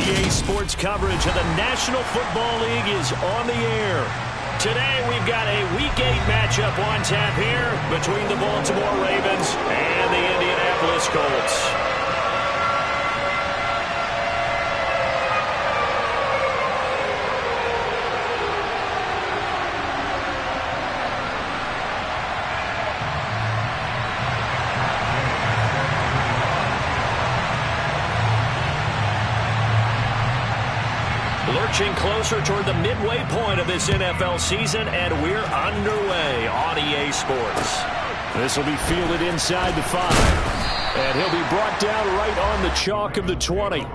RDA Sports coverage of the National Football League is on the air. Today we've got a Week 8 matchup on tap here between the Baltimore Ravens and the Indianapolis Colts. Lurching closer toward the midway point of this NFL season, and we're underway on EA Sports. This will be fielded inside the 5, and he'll be brought down right on the chalk of the 20.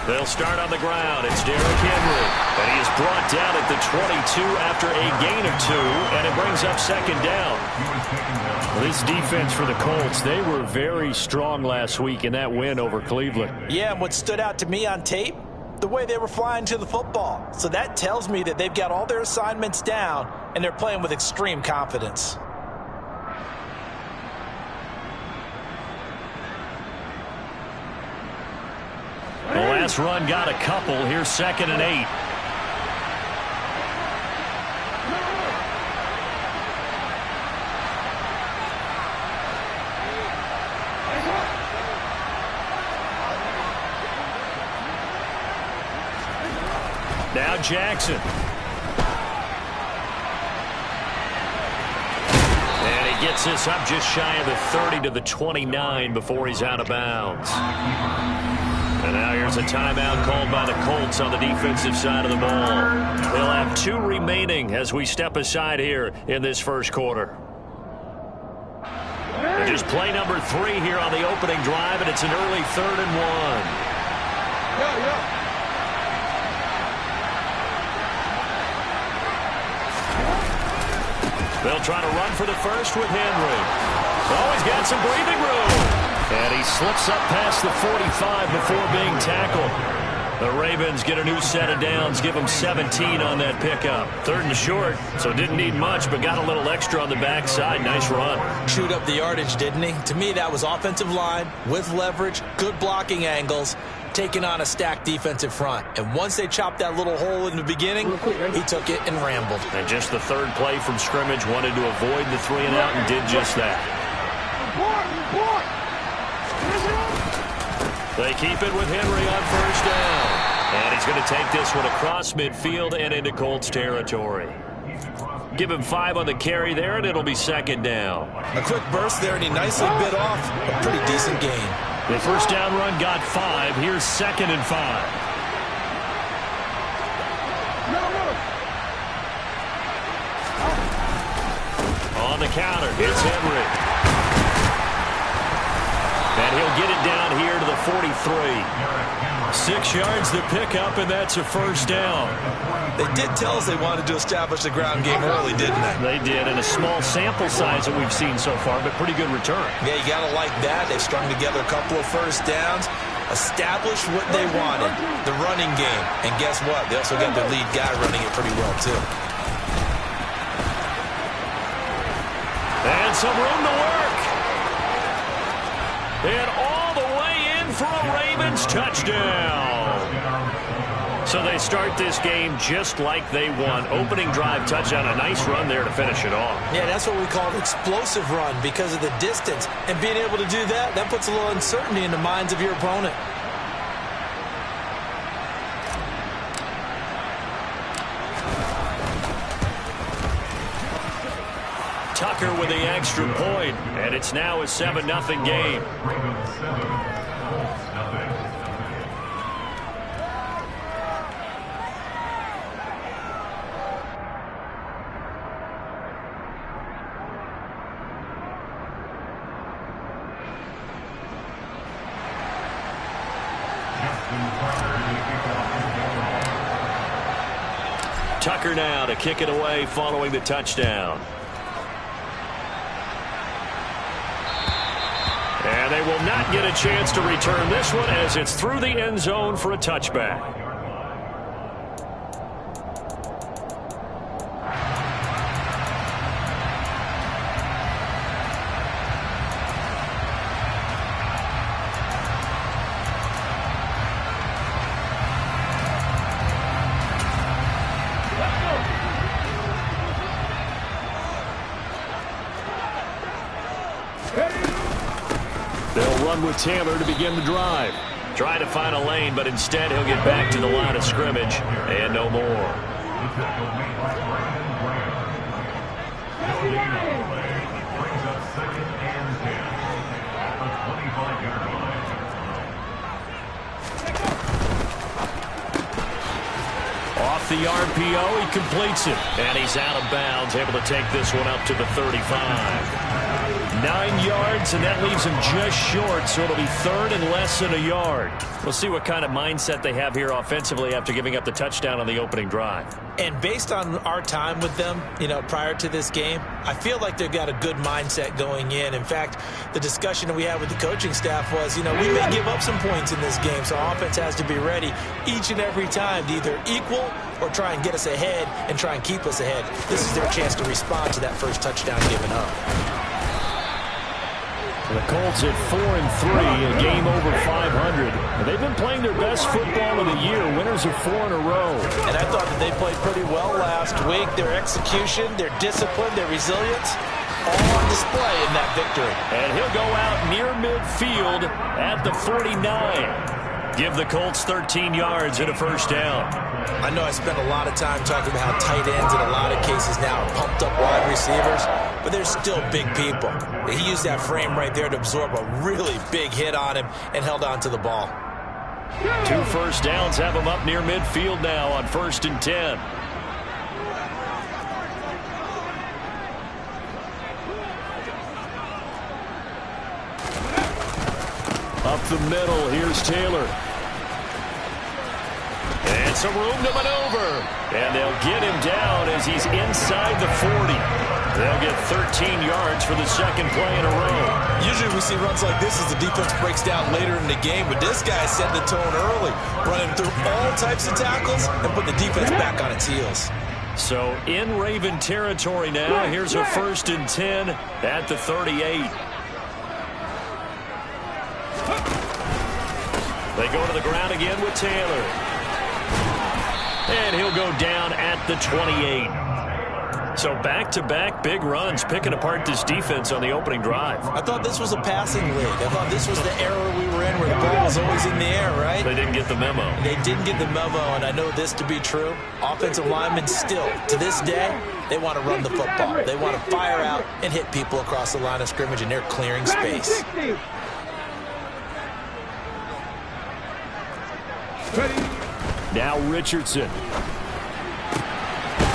They'll start on the ground. It's Derrick Henry. And he is brought down at the 22 after a gain of 2, and it brings up second down. This defense for the Colts, they were very strong last week in that win over Cleveland. Yeah, and what stood out to me on tape, the way they were flying to the football. So that tells me that they've got all their assignments down, and they're playing with extreme confidence. The last run got a couple. Here's 2nd and 8. Now Jackson. And he gets this up just shy of the 30 to the 29 before he's out of bounds. And now here's a timeout called by the Colts on the defensive side of the ball. They'll have 2 remaining as we step aside here in this first quarter. And just play number 3 here on the opening drive, and it's an early 3rd and 1. They'll try to run for the first with Henry. Oh, he's got some breathing room. And he slips up past the 45 before being tackled. The Ravens get a new set of downs, give them 17 on that pickup. 3rd and short, so didn't need much, but got a little extra on the backside. Nice run. Chewed up the yardage, didn't he? To me, that was offensive line with leverage, good blocking angles, taking on a stacked defensive front. And once they chopped that little hole in the beginning, he took it and rambled. And just the 3rd play from scrimmage, wanted to avoid the 3 and out and did just that. They keep it with Henry on 1st down. And he's going to take this one across midfield and into Colts territory. Give him 5 on the carry there, and it'll be 2nd down. A quick burst there, and he nicely bit off a pretty decent gain. The 1st down run got 5. Here's 2nd and 5. On the counter, it's Henry. And he'll get it down here to the 43. 6 yards to pick up, and that's a 1st down. They did tell us they wanted to establish the ground game early, didn't they? They did, and a small sample size that we've seen so far, but pretty good return. Yeah, you got to like that. They strung together a couple of 1st downs, established what they wanted, the running game. And guess what? They also got their lead guy running it pretty well, too. And some room to work. And all the way in for a Ravens touchdown. So they start this game just like they won. Opening drive touchdown, a nice run there to finish it off. Yeah, that's what we call an explosive run because of the distance. And being able to do that, that puts a little uncertainty in the minds of your opponent. Tucker with the extra point, and it's now a 7-0 game. Tucker now to kick it away following the touchdown. And they will not get a chance to return this one as it's through the end zone for a touchback. They'll run with Taylor to begin the drive. Try to find a lane, but instead he'll get back to the line of scrimmage and no more. Off the RPO, he completes it. And he's out of bounds, able to take this one up to the 35. 9 yards, and that leaves him just short, so it'll be third and less than a yard. We'll see what kind of mindset they have here offensively after giving up the touchdown on the opening drive. And based on our time with them, prior to this game, I feel like they've got a good mindset going in. In fact, the discussion that we had with the coaching staff was, we may give up some points in this game, so our offense has to be ready each and every time to either equal or try and get us ahead and try and keep us ahead. This is their chance to respond to that first touchdown given up. The Colts at 4-3, a game over 500. And they've been playing their best football of the year, winners of 4 in a row. And I thought that they played pretty well last week. Their execution, their discipline, their resilience, all on display in that victory. And he'll go out near midfield at the 49. Give the Colts 13 yards and a first down. I know I spent a lot of time talking about how tight ends in a lot of cases now are pumped up wide receivers, but they're still big people. He used that frame right there to absorb a really big hit on him and held on to the ball. 2 first downs have him up near midfield now on 1st and 10. Up the middle, here's Taylor. And some room to maneuver. And they'll get him down as he's inside the 40. They'll get 13 yards for the second play in a row. Usually we see runs like this as the defense breaks down later in the game, but this guy set the tone early, running through all types of tackles and put the defense back on its heels. So in Raven territory now, here's a 1st and 10 at the 38. They go to the ground again with Taylor. And he'll go down at the 28. So back-to-back big runs picking apart this defense on the opening drive. I thought this was a passing league. I thought this was the era we were in where the ball was always in the air, right? They didn't get the memo. They didn't get the memo, and I know this to be true. Offensive linemen still, to this day, they want to run the football. They want to fire out and hit people across the line of scrimmage, and they're clearing space. Now Richardson.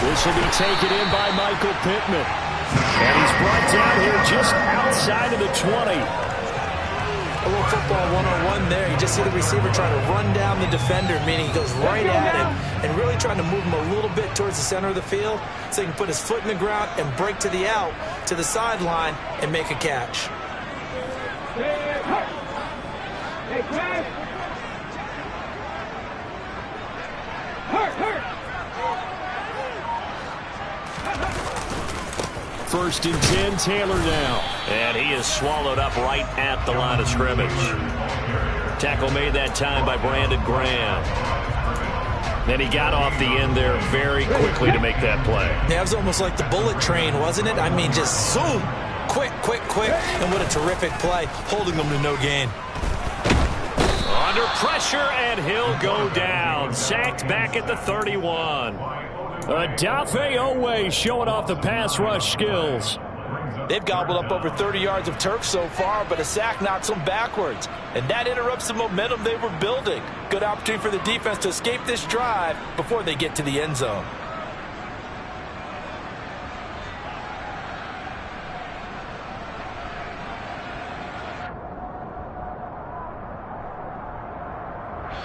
This will be taken in by Michael Pittman. And he's brought down here just outside of the 20. A little football one-on-one there. You just see the receiver trying to run down the defender, meaning he goes right at him and really trying to move him a little bit towards the center of the field so he can put his foot in the ground and break to the out, to the sideline, and make a catch. First and 10, Taylor now. And he is swallowed up right at the line of scrimmage. Tackle made that time by Brandon Graham. Then he got off the end there very quickly to make that play. That was almost like the bullet train, wasn't it? I mean, just zoom. Quick, quick, quick. And what a terrific play, holding them to no gain. Under pressure, and he'll go down. Sacked back at the 31. Adafe Owe showing off the pass rush skills. They've gobbled up over 30 yards of turf so far, but a sack knocks them backwards. And that interrupts the momentum they were building. Good opportunity for the defense to escape this drive before they get to the end zone.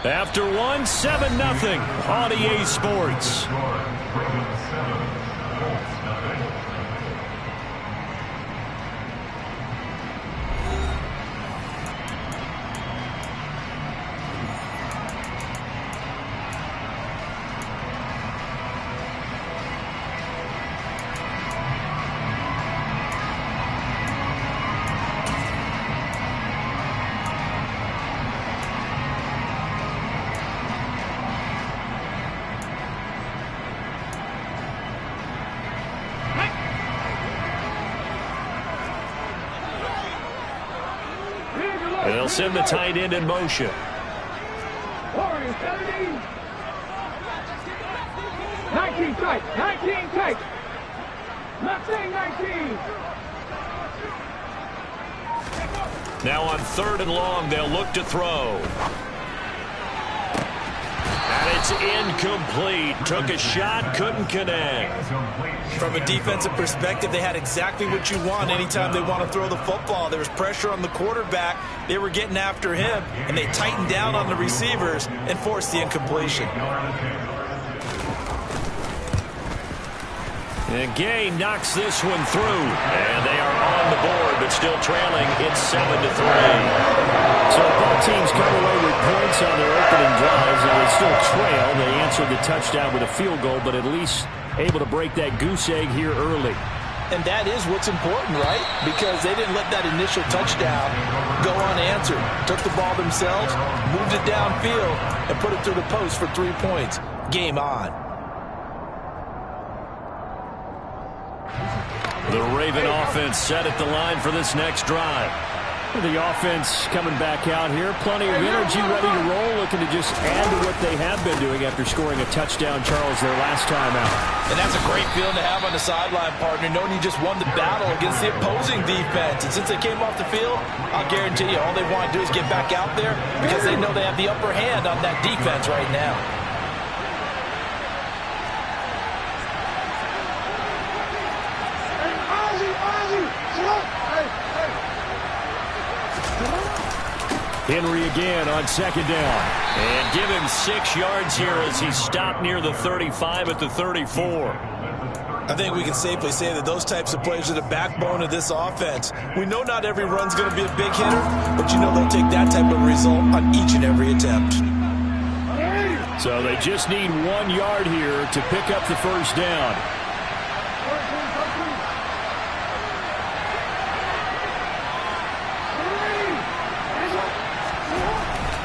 After one, 7-0 on EA Sports. They'll send the tight end in motion. 19 tight. 19 tight. Not saying 19. Now on 3rd and long, they'll look to throw. And it's incomplete. Took a shot, couldn't connect. From a defensive perspective, they had exactly what you want anytime they want to throw the football. There was pressure on the quarterback. They were getting after him, and they tightened down on the receivers and forced the incompletion. And Gay knocks this one through. And they are on the board, but still trailing. It's 7-3. So both teams come away with points on their opening drives, and they still trail. They answered the touchdown with a field goal, but at least able to break that goose egg here early. And that is what's important, right? Because they didn't let that initial touchdown go unanswered. Took the ball themselves, moved it downfield, and put it through the post for 3 points. Game on. The Raven offense set at the line for this next drive. The offense coming back out here. Plenty of energy, ready to roll, looking to just add to what they have been doing after scoring a touchdown, Charles, their last time out. And that's a great feeling to have on the sideline, partner, knowing you just won the battle against the opposing defense. And since they came off the field, I'll guarantee you all they want to do is get back out there because they know they have the upper hand on that defense right now. Henry again on 2nd down. And give him 6 yards here as he stopped near the 35 at the 34. I think we can safely say that those types of plays are the backbone of this offense. We know not every run's going to be a big hitter, but you know they'll take that type of result on each and every attempt. So they just need 1 yard here to pick up the first down.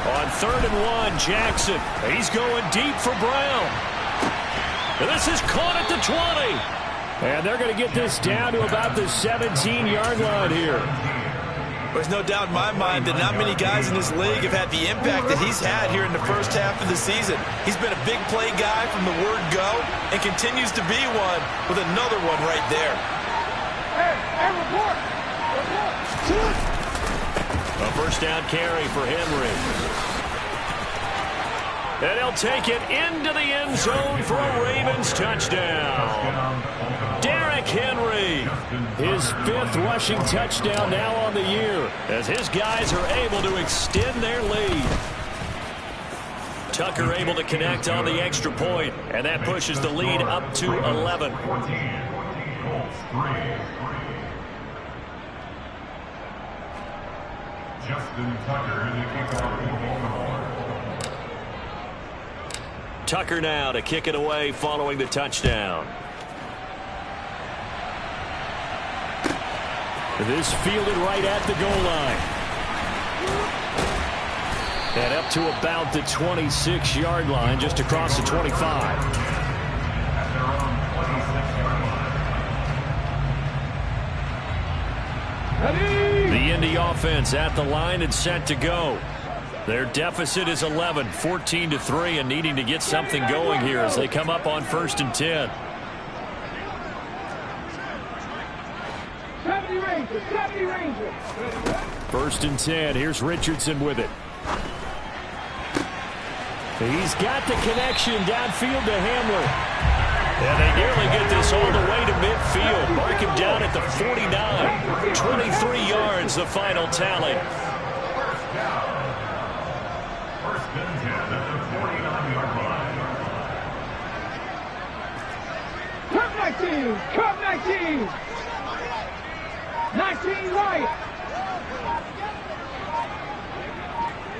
On 3rd and 1, Jackson. He's going deep for Brown. And this is caught at the 20. And they're going to get this down to about the 17-yard line here. There's no doubt in my mind that not many guys in this league have had the impact that he's had here in the first half of the season. He's been a big play guy from the word go and continues to be one with another one right there. Hey, report. A first down carry for Henry. And he'll take it into the end zone for a Ravens touchdown. Derrick Henry. His 5th rushing touchdown now on the year, as his guys are able to extend their lead. Tucker able to connect on the extra point, and that pushes the lead up to 11. Tucker now to kick it away following the touchdown. This fielded right at the goal line. And up to about the 26-yard line, just across the 25. The Indy offense at the line and set to go. Their deficit is 11, 14-3, and needing to get something going here as they come up on 1st and 10. 70 Rangers. 1st and 10. Here's Richardson with it. He's got the connection downfield to Hamler. And they nearly get this all the way to midfield. Mark him down at the 49. 23 yards, the final tally. First and 10 at the 49-yard line. Come 19! Come 19! 19 right!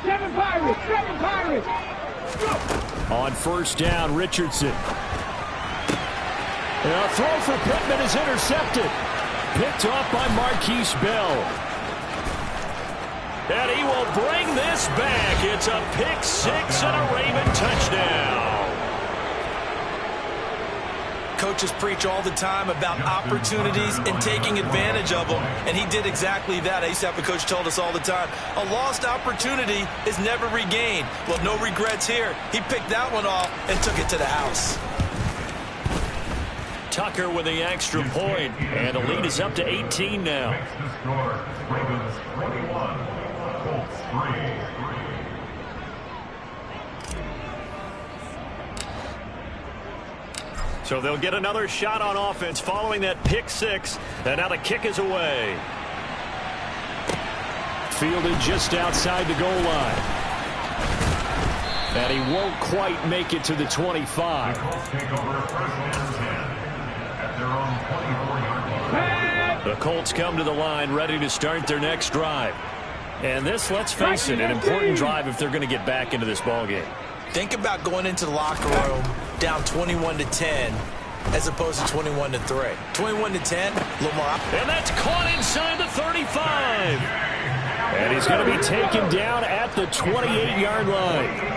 7 Pirates! 7 Pirates! Go! On first down, Richardson. And a throw for Pittman is intercepted. Picked off by Marquise Bell. And he will bring this back. It's a pick six and a Raven touchdown. Coaches preach all the time about opportunities and taking advantage of them, and he did exactly that. I used to have a coach told us all the time, a lost opportunity is never regained. Well, no regrets here. He picked that one off and took it to the house. Tucker with the extra point, and the lead is up to 18 now. Makes the score Ravens 21, Colts 3. So they'll get another shot on offense following that pick six, and now the kick is away. Fielded just outside the goal line. And he won't quite make it to the 25. The Colts take over first and 10 at their own 24-yard line. The Colts come to the line ready to start their next drive. And this, let's face it, an important drive if they're going to get back into this ballgame. Think about going into the locker room down 21-10 as opposed to 21-3. 21-10, a little more. And that's caught inside the 35. And he's going to be taken down at the 28-yard line.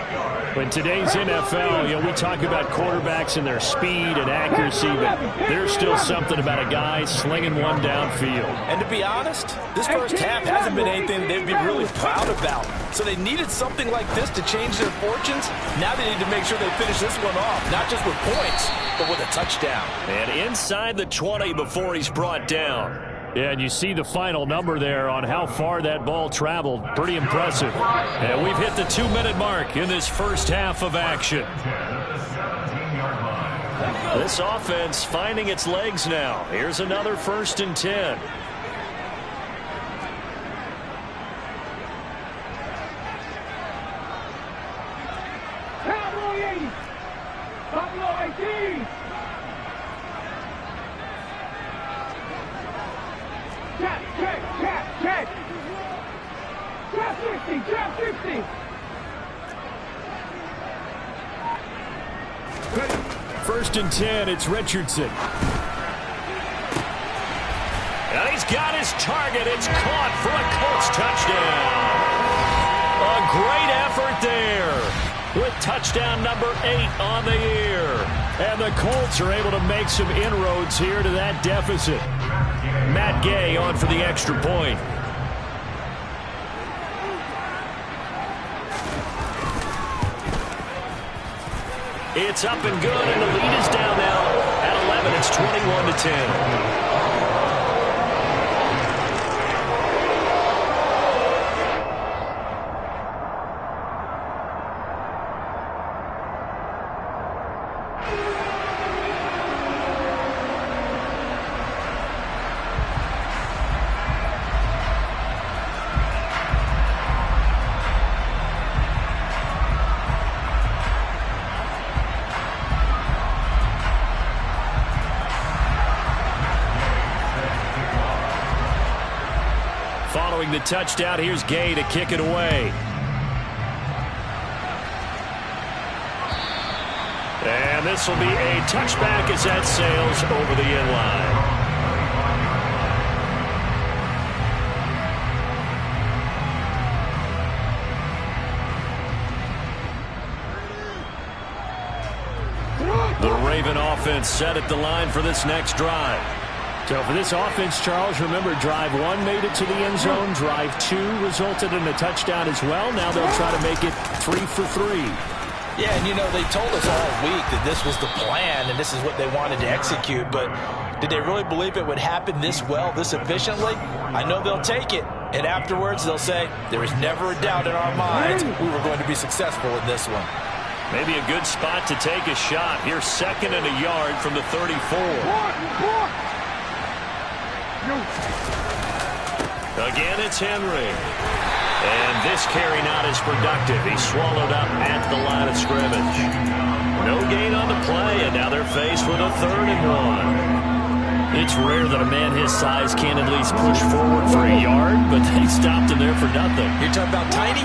In today's NFL, we talk about quarterbacks and their speed and accuracy, but there's still something about a guy slinging one downfield. And to be honest, this first half hasn't been anything they'd be really proud about. So they needed something like this to change their fortunes. Now they need to make sure they finish this one off, not just with points, but with a touchdown. And inside the 20 before he's brought down. Yeah, and you see the final number there on how far that ball traveled. Pretty impressive. And we've hit the 2-minute mark in this first half of action. This offense finding its legs now. Here's another 1st and 10. Cowboy 80! Buffalo 18! Check! Trap 60! First and 10, it's Richardson. And he's got his target. It's caught for a Colts touchdown. A great effort there with touchdown number 8 on the year. And the Colts are able to make some inroads here to that deficit. Matt Gay on for the extra point. It's up and good, and the lead is down now at 11. It's 21-10. Following the touchdown, here's Gay to kick it away. And this will be a touchback as that sails over the end line. The Raven offense set at the line for this next drive. So for this offense, Charles, remember, drive 1 made it to the end zone. Drive 2 resulted in a touchdown as well. Now they'll try to make it 3 for 3. Yeah, and they told us all week that this was the plan and this is what they wanted to execute, but did they really believe it would happen this well, this efficiently? I know they'll take it, and afterwards they'll say, there was never a doubt in our minds we were going to be successful in this one. Maybe a good spot to take a shot. Here's 2nd and a yard from the 34. Again, it's Henry. And this carry not as productive. He's swallowed up at the line of scrimmage. No gain on the play, and now they're faced with a 3rd and 1. It's rare that a man his size can at least push forward for a yard, but they stopped him there for nothing. You're talking about tiny?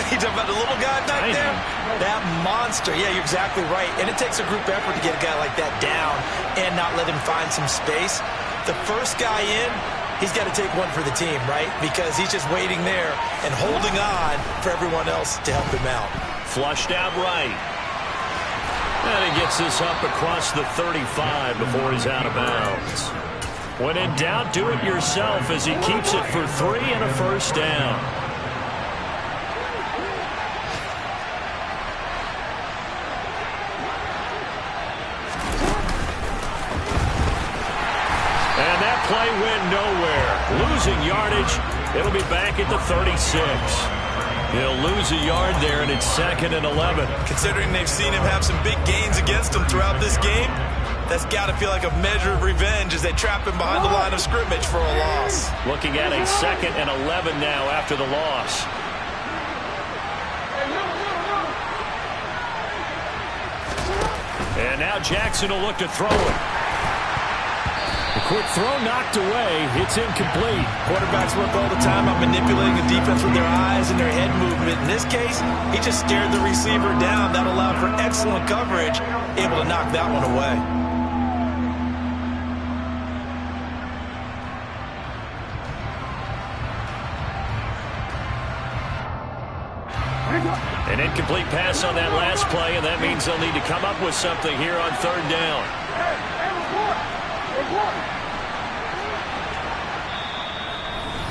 You're talking about the little guy back there? That monster. Yeah, you're exactly right. And it takes a group effort to get a guy like that down and not let him find some space. The first guy in, he's got to take one for the team, right? Because he's just waiting there and holding on for everyone else to help him out. Flushed out right. And he gets this up across the 35 before he's out of bounds. When in doubt, do it yourself as he keeps it for 3 and a first down. And that play went nowhere. Losing yardage. It'll be back at the 36. He'll lose a yard there, and it's 2nd and 11. Considering they've seen him have some big gains against them throughout this game, that's got to feel like a measure of revenge as they trap him behind the line of scrimmage for a loss. Looking at a 2nd and 11 now after the loss. And now Jackson will look to throw it. The quick throw knocked away. It's incomplete. Quarterbacks work all the time on manipulating the defense with their eyes and their head movement. In this case, he just stared the receiver down. That allowed for excellent coverage, able to knock that one away. An incomplete pass on that last play, and that means they'll need to come up with something here on 3rd down.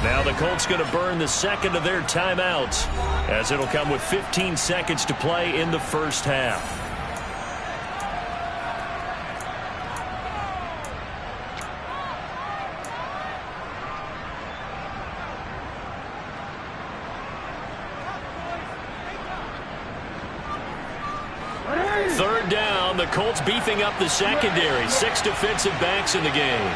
Now the Colts going to burn the 2nd of their timeouts, as it'll come with 15 seconds to play in the first half. Third down, the Colts beefing up the secondary. 6 defensive backs in the game.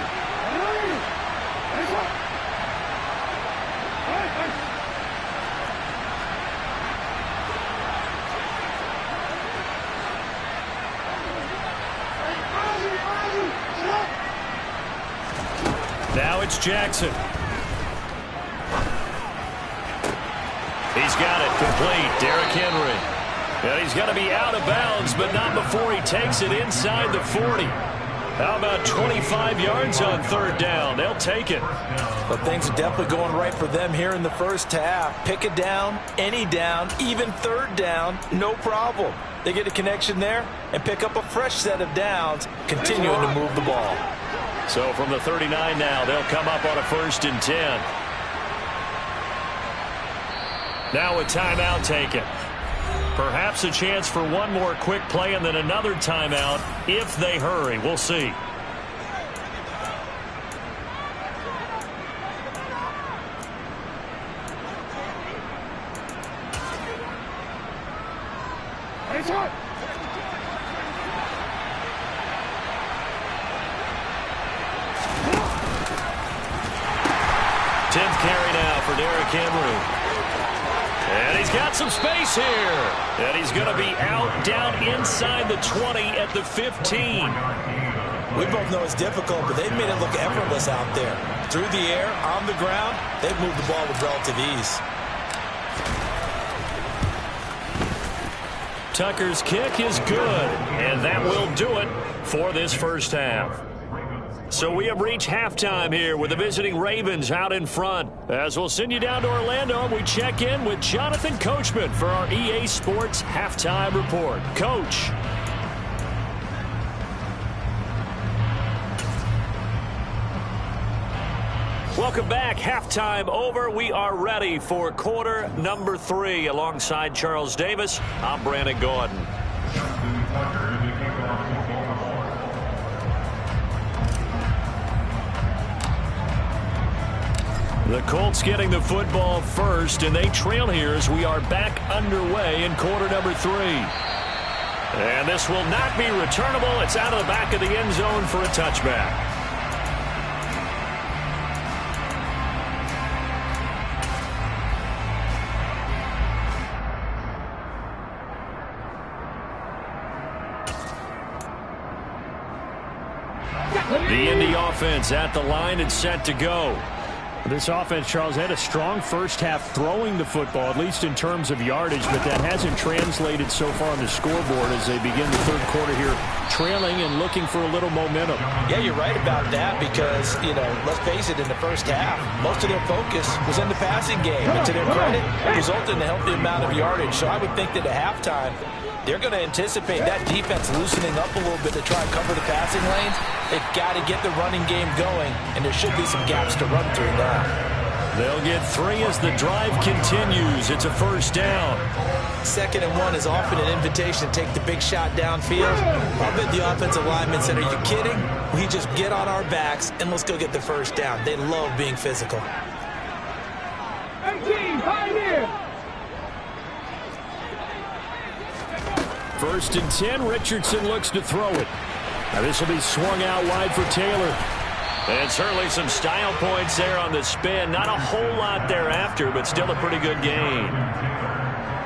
Now it's Jackson. He's got it complete. Derrick Henry. And he's going to be out of bounds, but not before he takes it inside the 40. How about 25 yards on 3rd down? They'll take it. But things are definitely going right for them here in the first half. Pick a down, any down, even 3rd down, no problem. They get a connection there and pick up a fresh set of downs, continuing to move the ball. So from the 39 now, they'll come up on a 1st and 10. Now a timeout taken. Perhaps a chance for one more quick play and then another timeout if they hurry. We'll see. It's hot. 10th carry now for Derrick Henry. And he's got some space here. And he's going to be out down inside the 20 at the 15. We both know it's difficult, but they've made it look effortless out there. Through the air, on the ground, they've moved the ball with relative ease. Tucker's kick is good, and that will do it for this first half. So we have reached halftime here with the visiting Ravens out in front. As we'll send you down to Orlando, we check in with Jonathan Coachman for our EA Sports Halftime Report. Coach. Welcome back. Halftime over. We are ready for quarter number 3. Alongside Charles Davis, I'm Brandon Gordon. The Colts getting the football first, and they trail here as we are back underway in quarter number 3. And this will not be returnable. It's out of the back of the end zone for a touchback. offense at the line and set to go. This offense, Charles, had a strong first half throwing the football, at least in terms of yardage, but that hasn't translated so far on the scoreboard as they begin the third quarter here, trailing and looking for a little momentum. Yeah, you're right about that because, let's face it, in the first half, most of their focus was in the passing game. And to their credit, it resulted in a healthy amount of yardage. So I would think that at halftime, they're going to anticipate that defense loosening up a little bit to try and cover the passing lanes. They've got to get the running game going, and there should be some gaps to run through now. They'll get 3 as the drive continues. It's a first down. 2nd and 1 is often an invitation to take the big shot downfield. I bet the offensive linemen said, are you kidding? We just get on our backs, and let's go get the first down. They love being physical. 18, Pioneer. 1st and 10, Richardson looks to throw it. Now this will be swung out wide for Taylor. And certainly some style points there on the spin. Not a whole lot thereafter, but still a pretty good gain.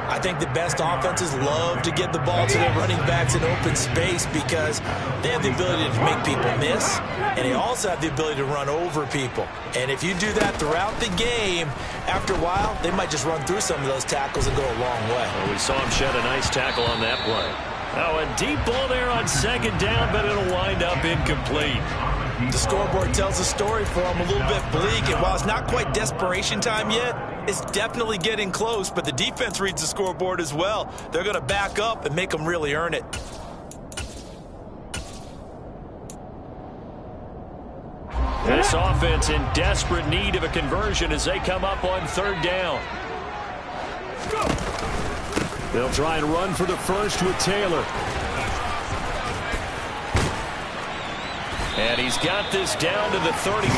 I think the best offenses love to get the ball to their running backs in open space because they have the ability to make people miss, and they also have the ability to run over people. And if you do that throughout the game, after a while, they might just run through some of those tackles and go a long way. Well, we saw him shed a nice tackle on that play. Oh, a deep ball there on 2nd down, but it'll wind up incomplete. The scoreboard tells a story for them, a little bit bleak, and while it's not quite desperation time yet, it's definitely getting close, but the defense reads the scoreboard as well. They're going to back up and make them really earn it. This offense in desperate need of a conversion as they come up on 3rd down. They'll try and run for the first with Taylor. And he's got this down to the 35.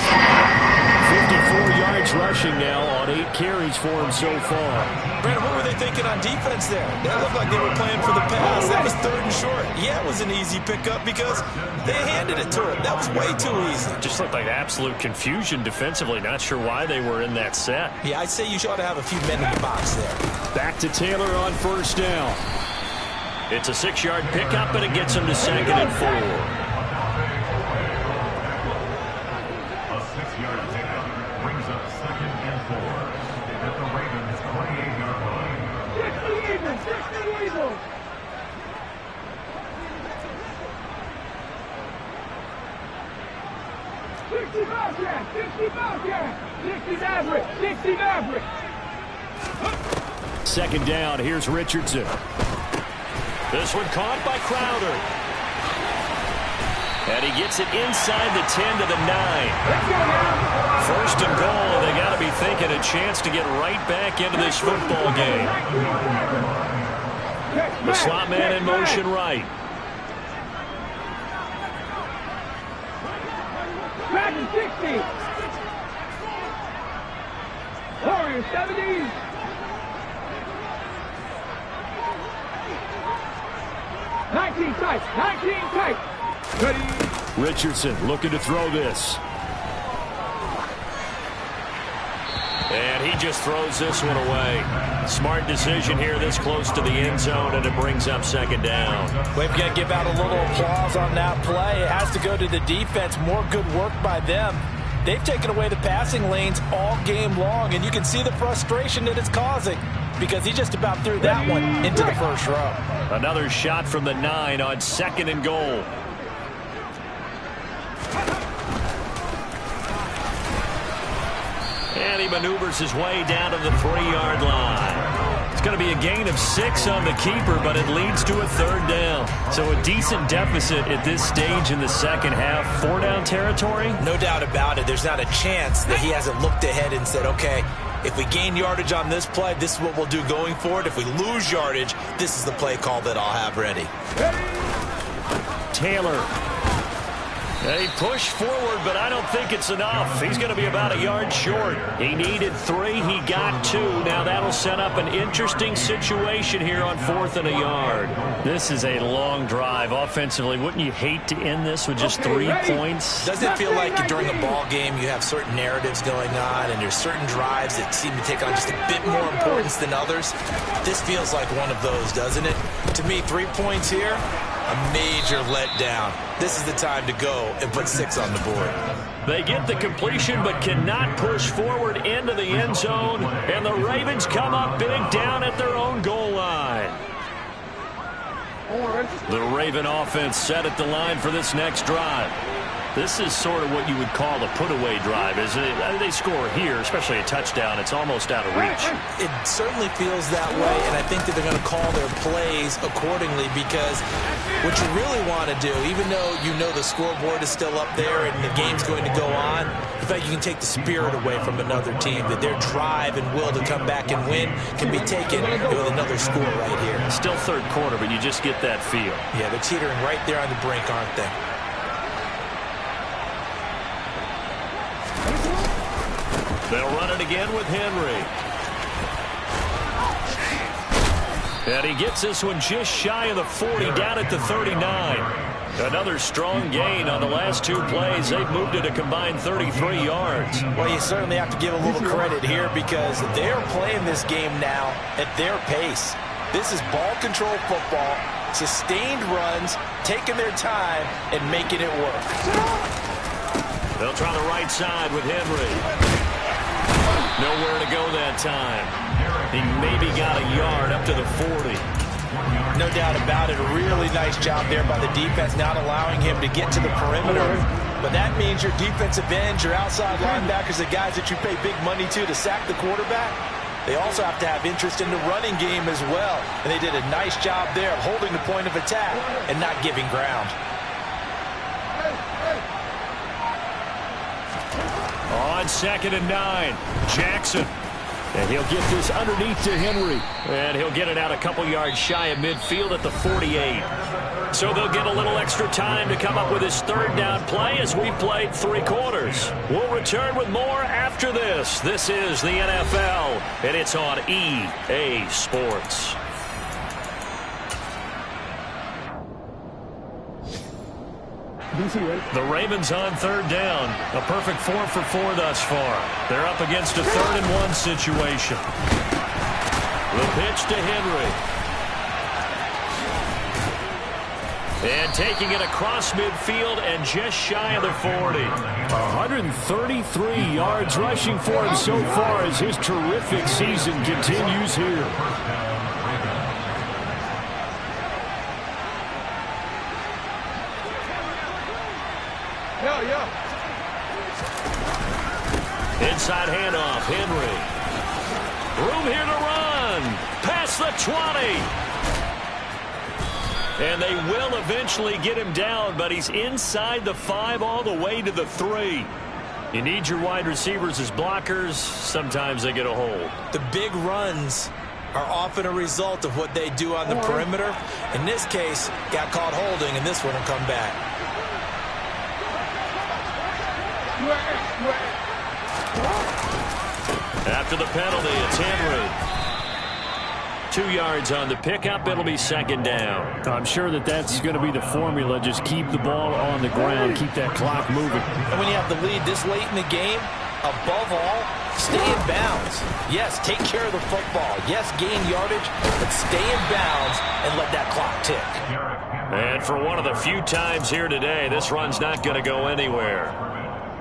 54 yards rushing now on 8 carries for him so far. Brandon, what were they thinking on defense there? That looked like they were playing for the pass. That was 3rd and short. Yeah, it was an easy pickup because they handed it to him. That was way too easy. Just looked like absolute confusion defensively. Not sure why they were in that set. Yeah, I'd say you ought to have a few men in the box there. Back to Taylor on 1st down. It's a 6-yard pickup, and it gets him to 2nd and 4. Second down, here's Richardson. This one caught by Crowder. And he gets it inside the 10 to the 9. 1st and goal, they got to be thinking a chance to get right back into this football game. The slot man in motion right. Back in 60. Warriors 70. Nineteen tight. Ready. Richardson looking to throw this. And he just throws this one away. Smart decision here this close to the end zone, and it brings up 2nd down. We've got to give out a little applause on that play. It has to go to the defense. More good work by them. They've taken away the passing lanes all game long, and you can see the frustration that it's causing because he just about threw that one into the first row. Another shot from the 9 on 2nd and goal. And he maneuvers his way down to the 3-yard line. It's going to be a gain of 6 on the keeper, but it leads to a 3rd down. So a decent deficit at this stage in the second half. 4-down territory? No doubt about it. There's not a chance that he hasn't looked ahead and said, okay, if we gain yardage on this play, this is what we'll do going forward. If we lose yardage, this is the play call that I'll have ready. Taylor. They push forward, but I don't think it's enough. He's going to be about a yard short. He needed 3. He got 2. Now that'll set up an interesting situation here on 4th and a yard. This is a long drive offensively. Wouldn't you hate to end this with just 3 points? Doesn't it feel like during a ball game you have certain narratives going on and there's certain drives that seem to take on just a bit more importance than others? This feels like one of those, doesn't it? To me, 3 points here, a major letdown. This is the time to go and put 6 on the board. They get the completion but cannot push forward into the end zone. And the Ravens come up big down at their own goal line. The Raven offense set at the line for this next drive. This is sort of what you would call a put-away drive, isn't it? They score here, especially a touchdown. It's almost out of reach. It certainly feels that way, and I think that they're going to call their plays accordingly because what you really want to do, even though you know the scoreboard is still up there and the game's going to go on, in fact, you can take the spirit away from another team, that their drive and will to come back and win can be taken with another score right here. Still third quarter, but you just get that feel. Yeah, they're teetering right there on the brink, aren't they? They'll run it again with Henry. And he gets this one just shy of the 40, down at the 39. Another strong gain on the last two plays. They've moved it a combined 33 yards. Well, you certainly have to give a little credit here because they're playing this game now at their pace. This is ball control football, sustained runs, taking their time, and making it work. They'll try the right side with Henry. Nowhere to go that time. He maybe got a yard up to the 40. No doubt about it. A really nice job there by the defense, not allowing him to get to the perimeter. But that means your defensive ends, your outside linebackers, the guys that you pay big money to sack the quarterback, they also have to have interest in the running game as well. And they did a nice job there of holding the point of attack and not giving ground. On 2nd and 9, Jackson. And he'll get this underneath to Henry. And he'll get it out a couple yards shy of midfield at the 48. So they'll get a little extra time to come up with his third down play as we've played 3 quarters. We'll return with more after this. This is the NFL, and it's on EA Sports. The Ravens on 3rd down. A perfect 4 for 4 thus far. They're up against a 3rd and 1 situation. The pitch to Henry. And taking it across midfield and just shy of the 40. 133 yards rushing for him so far as his terrific season continues here. Inside handoff, Henry. Room here to run. Past the 20. And they will eventually get him down, but he's inside the 5 all the way to the 3. You need your wide receivers as blockers. Sometimes they get a hold. The big runs are often a result of what they do on the perimeter. In this case, got caught holding, and this one will come back. After the penalty, it's Henry. 2 yards on the pickup. It'll be 2nd down. I'm sure that's going to be the formula. Just keep the ball on the ground. Keep that clock moving. And when you have the lead this late in the game, above all, stay in bounds. Yes, take care of the football. Yes, gain yardage, but stay in bounds and let that clock tick. And for one of the few times here today, this run's not going to go anywhere.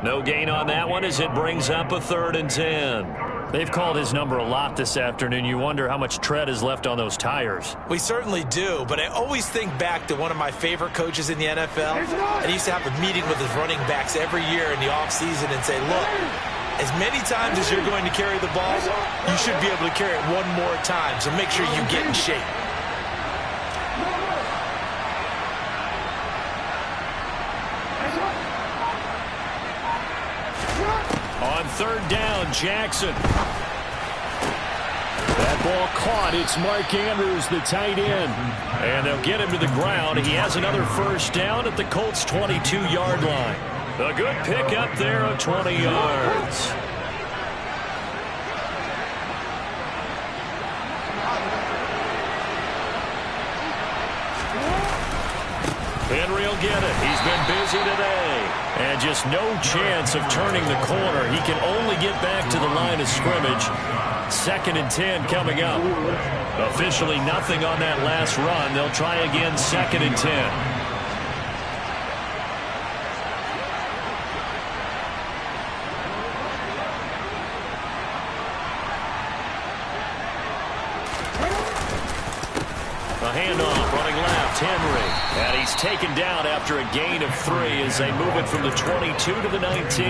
No gain on that one as it brings up a 3rd and 10. They've called his number a lot this afternoon. You wonder how much tread is left on those tires. We certainly do, but I always think back to one of my favorite coaches in the NFL. And he used to have a meeting with his running backs every year in the offseason and say, look, as many times as you're going to carry the ball, you should be able to carry it one more time, so make sure you get in shape. On 3rd down, Jackson. That ball caught. It's Mark Andrews, the tight end. And they'll get him to the ground. He has another 1st down at the Colts' 22-yard line. A good pickup there of 20 yards. Henry will get it. He's been busy today. And just no chance of turning the corner. He can only get back to the line of scrimmage. 2nd and 10 coming up. Officially nothing on that last run. They'll try again 2nd and 10. A handoff, running left, Henry. And he's taken down after a gain of 3 as they move it from the 22 to the 19.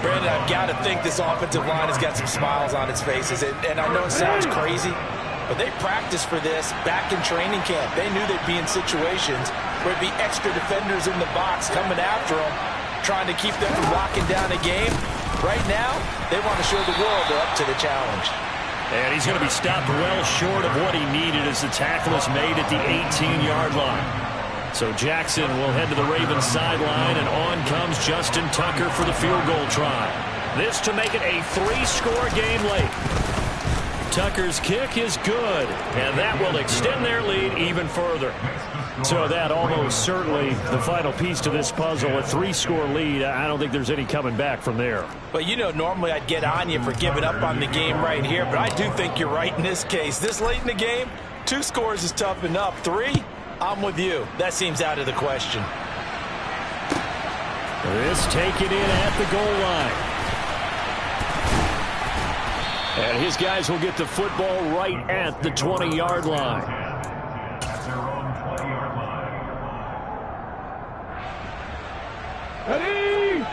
Brandon, I've got to think this offensive line has got some smiles on its faces. And I know it sounds crazy, but they practiced for this back in training camp. They knew they'd be in situations where it'd be extra defenders in the box coming after them, trying to keep them from locking down a game. Right now, they want to show the world they're up to the challenge. And he's going to be stopped well short of what he needed as the tackle is made at the 18-yard line. So Jackson will head to the Ravens sideline, and on comes Justin Tucker for the field goal try. This to make it a 3-score game late. Tucker's kick is good, and that will extend their lead even further. So that almost certainly the final piece to this puzzle, a 3-score lead. I don't think there's any coming back from there. But, you know, normally I'd get on you for giving up on the game right here, but I do think you're right in this case. This late in the game, 2 scores is tough enough. 3, I'm with you. That seems out of the question. This taken in at the goal line. And his guys will get the football right at the 20-yard line.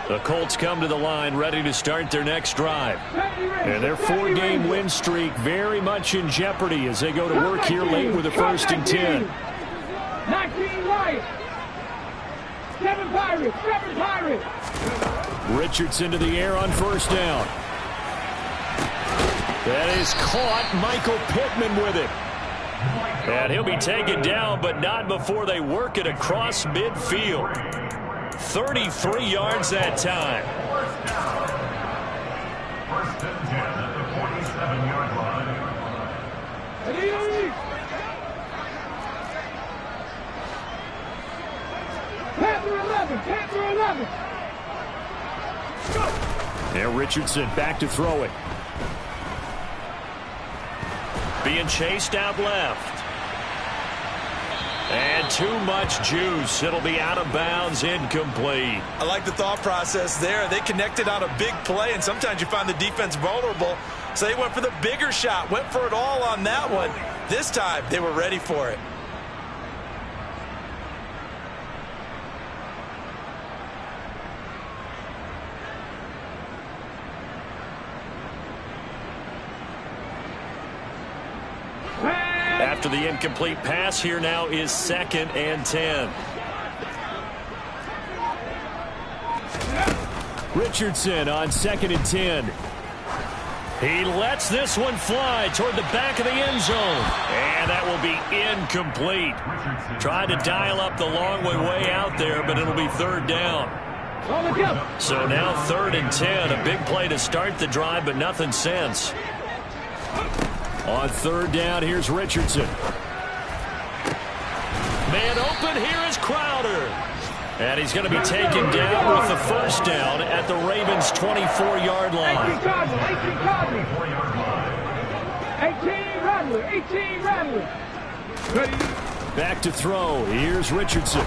The Colts come to the line ready to start their next drive. And their 4-game win streak very much in jeopardy as they go to work here late with a 1st and 10. 19 right. 7 Pirates. 7 Pirates. Richardson to the air on 1st down. That is caught. Michael Pittman with it. And he'll be taken down, but not before they work it across midfield. 33 yards that time. First and 10 at the 47-yard line. Panther 11. Panther 11. Now Richardson back to throw it. Being chased out left. And too much juice. It'll be out of bounds, incomplete. I like the thought process there. They connected on a big play, and sometimes you find the defense vulnerable. So they went for the bigger shot, went for it all on that one. This time, they were ready for it. After the incomplete pass, here now is 2nd and 10. Richardson on 2nd and 10. He lets this one fly toward the back of the end zone. And that will be incomplete. Tried to dial up the long way out there, but it'll be 3rd down. So now 3rd and 10. A big play to start the drive, but nothing since. On 3rd down, here's Richardson. Man open, here is Crowder. And he's going to be taken down with the 1st down at the Ravens' 24-yard line. 18 Rattler. Back to throw. Here's Richardson.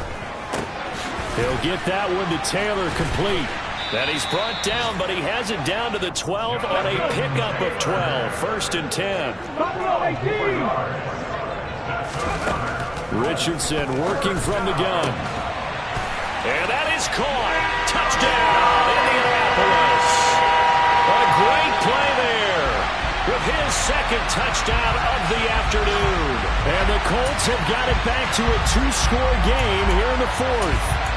He'll get that one to Taylor, complete. And he's brought down, but he has it down to the 12 on a pickup of 12. 1st and 10. Richardson working from the gun. And that is caught. Touchdown, Indianapolis. A great play there with his 2nd touchdown of the afternoon. And the Colts have got it back to a 2-score game here in the 4th.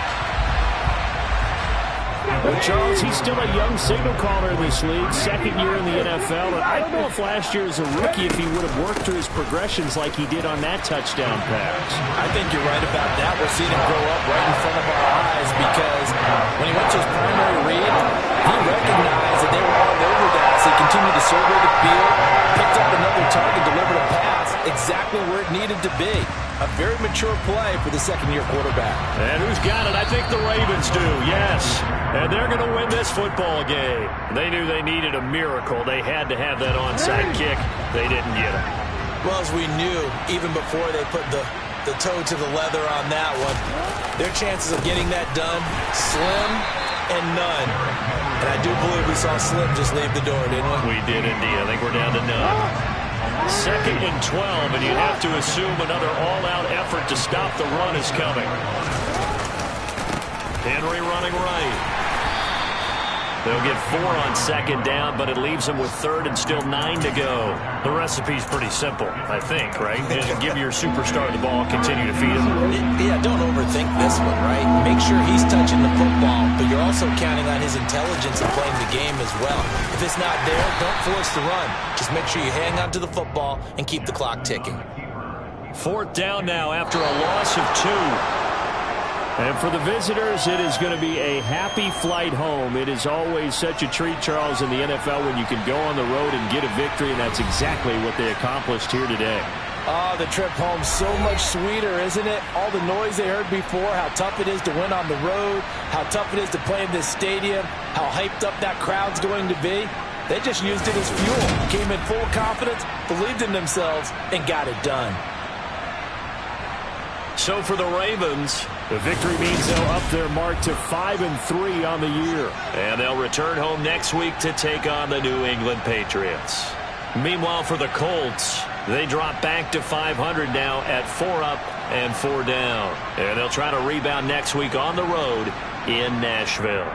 Well, Charles, he's still a young signal caller in this league, 2nd year in the NFL. And I don't know if last year as a rookie, if he would have worked through his progressions like he did on that touchdown pass. I think you're right about that. We're seeing him grow up right in front of our eyes because when he went to his primary read, he recognized that they were all over that. So he continued to survey the field, picked up another target, delivered a pass exactly where it needed to be. A very mature play for the 2nd-year quarterback. And who's got it? I think the Ravens do, yes. And they're going to win this football game. They knew they needed a miracle. They had to have that onside kick. They didn't get it. Well, as we knew, even before they put the toe to the leather on that one, their chances of getting that done, slim and none. And I do believe we saw Slim just leave the door, didn't we? We did indeed. I think we're down to none. 2nd and 12, and you have to assume another all-out effort to stop the run is coming. Henry running right. They'll get 4 on 2nd down, but it leaves them with 3rd and still 9 to go. The recipe's pretty simple, I think, right? Just give your superstar the ball, continue to feed him. Yeah, don't overthink this one, right? Make sure he's touching the football, but you're also counting on his intelligence in playing the game as well. If it's not there, don't force the run. Just make sure you hang on to the football and keep the clock ticking. 4th down now after a loss of 2. And for the visitors, it is going to be a happy flight home. It is always such a treat, Charles, in the NFL when you can go on the road and get a victory, and that's exactly what they accomplished here today. Oh, the trip home so much sweeter, isn't it? All the noise they heard before, how tough it is to win on the road, how tough it is to play in this stadium, how hyped up that crowd's going to be. They just used it as fuel, came in full confidence, believed in themselves, and got it done. So for the Ravens, the victory means they'll up their mark to 5-3 on the year. And they'll return home next week to take on the New England Patriots. Meanwhile, for the Colts, they drop back to 500 now at 4 up and 4 down. And they'll try to rebound next week on the road in Nashville.